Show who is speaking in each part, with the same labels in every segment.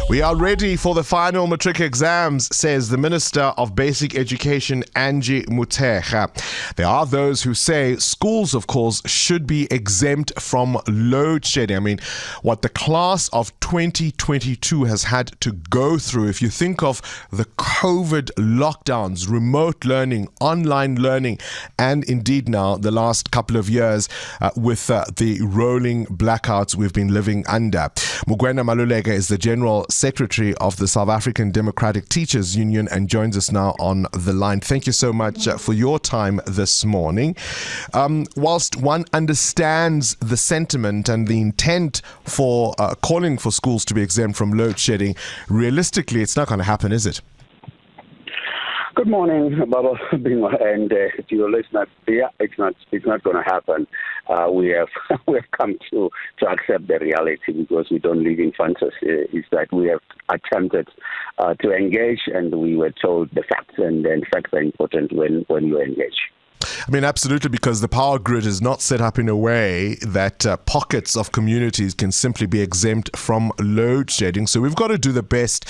Speaker 1: We are ready for the final matric exams, says the Minister of Basic Education, Angie Motshekga. There are those who say schools, of course, should be exempt from load shedding. I mean, what the class of 2022 has had to go through, if you think of the COVID lockdowns, remote learning, online learning, and indeed now the last couple of years with the rolling blackouts we've been living under. Mugwena Maluleka is the General Secretary of the South African Democratic Teachers Union and joins us now on the line. Thank you so much for your time this morning. Whilst one understands the sentiment and the intent for calling for schools to be exempt from load shedding, realistically it's not going to happen, is it?
Speaker 2: Good morning, Baba, and to your listeners. Yeah, it's not going to happen. We have come to accept the reality because we don't live in fantasy. Is that we have attempted to engage, and we were told the facts, and facts are important when you engage.
Speaker 1: I mean, absolutely, because the power grid is not set up in a way that pockets of communities can simply be exempt from load shedding. So we've got to do the best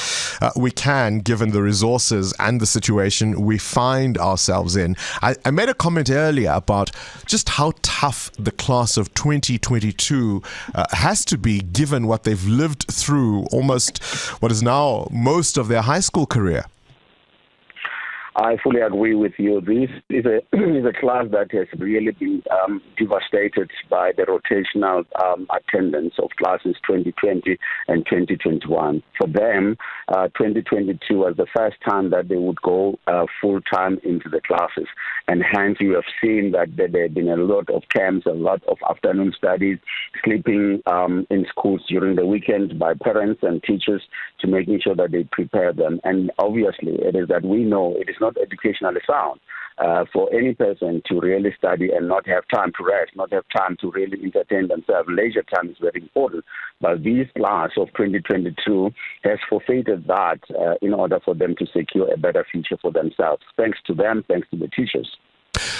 Speaker 1: we can given the resources and the situation we find ourselves in. I made a comment earlier about just how tough the class of 2022 has to be given what they've lived through almost what is now most of their high school career.
Speaker 2: I fully agree with you. This is a class that has really been devastated by the rotational attendance of classes 2020 and 2021. For them, 2022 was the first time that they would go full-time into the classes. And hence, you have seen that there have been a lot of camps, a lot of afternoon studies, sleeping in schools during the weekend by parents and teachers to making sure that they prepare them. And obviously, it is that we know it is not educationally sound for any person to really study and not have time to rest, not have time to really entertain themselves. Leisure time is very important. But this class of 2022 has forfeited that in order for them to secure a better future for themselves. Thanks to them, thanks to the teachers.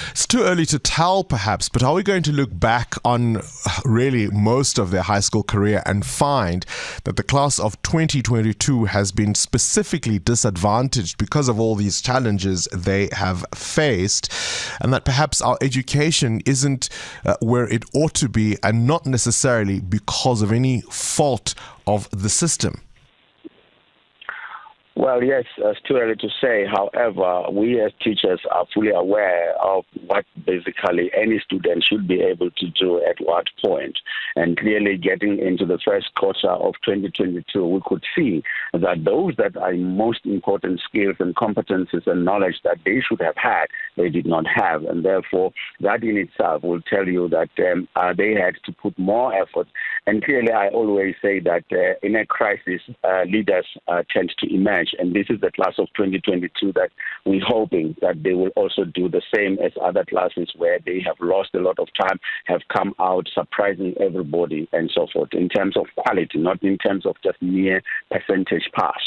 Speaker 1: It's too early to tell, perhaps, but are we going to look back on really most of their high school career and find that the class of 2022 has been specifically disadvantaged because of all these challenges they have faced, and that perhaps our education isn't where it ought to be, and not necessarily because of any fault of the system?
Speaker 2: Well, yes, it's too early to say. However, we as teachers are fully aware of what basically any student should be able to do at what point. And clearly getting into the first quarter of 2022, we could see that those that are most important skills and competencies and knowledge that they should have had, they did not have. And therefore, that in itself will tell you that they had to put more effort. And clearly, I always say that in a crisis, leaders tend to emerge. And this is the class of 2022 that we're hoping that they will also do the same as other classes where they have lost a lot of time, have come out surprising everybody and so forth, in terms of quality, not in terms of just mere percentage pass.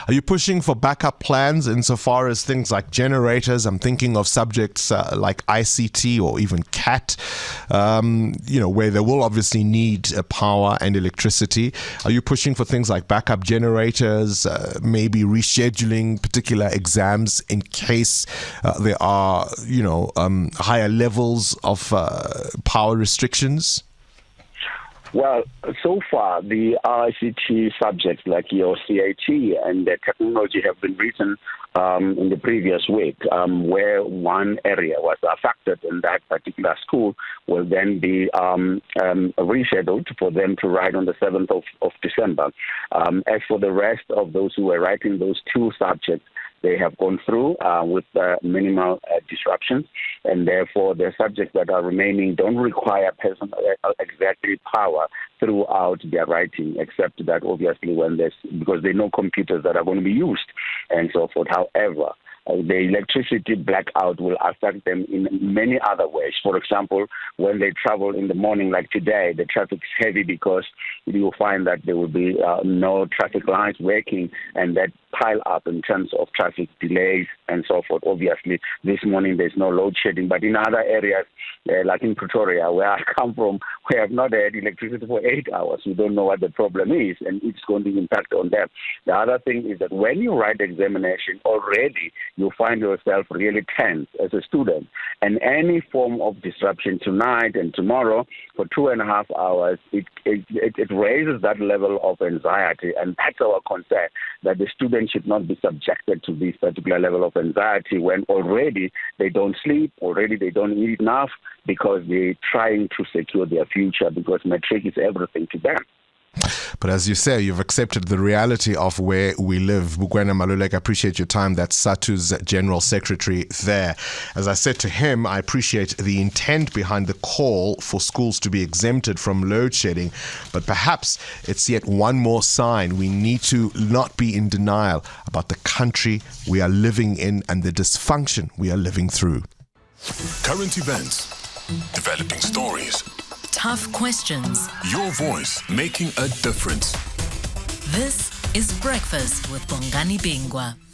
Speaker 1: Are you pushing for backup plans insofar as things like generators? I'm thinking of subjects like ICT or even CAT, where they will obviously need power and electricity. Are you pushing for things like backup generators, maybe rescheduling particular exams in case there are, higher levels of power restrictions?
Speaker 2: Well, so far, the ICT subjects like your SADTU and the technology have been written in the previous week, where one area was affected in that particular school will then be rescheduled for them to write on the 7th of December. As for the rest of those who were writing those two subjects, they have gone through with minimal disruptions, and therefore the subjects that are remaining don't require personal exactly power throughout their writing, except that obviously because they know computers that are going to be used and so forth. However, the electricity blackout will affect them in many other ways. For example, when they travel in the morning, like today, the traffic's heavy because you will find that there will be no traffic lights working, and that pile up in terms of traffic delays and so forth. Obviously, this morning there's no load shedding, but in other areas, like in Pretoria, where I come from, we have not had electricity for 8 hours. We don't know what the problem is, and it's going to impact on them. The other thing is that when you write examination, already you find yourself really tense as a student, and any form of disruption tonight and tomorrow for 2.5 hours, it raises that level of anxiety, and that's our concern, that the students should not be subjected to this particular level of anxiety when already they don't sleep, already they don't eat enough, because they're trying to secure their future, because matric is everything to them.
Speaker 1: But as you say, you've accepted the reality of where we live. Bukwena Maluleka, I appreciate your time. That's SADTU's General Secretary there. As I said to him, I appreciate the intent behind the call for schools to be exempted from load shedding. But perhaps it's yet one more sign we need to not be in denial about the country we are living in and the dysfunction we are living through.
Speaker 3: Current events, developing stories,
Speaker 4: tough questions.
Speaker 3: your voice making a difference.
Speaker 4: This is Breakfast with Bongani Bingwa.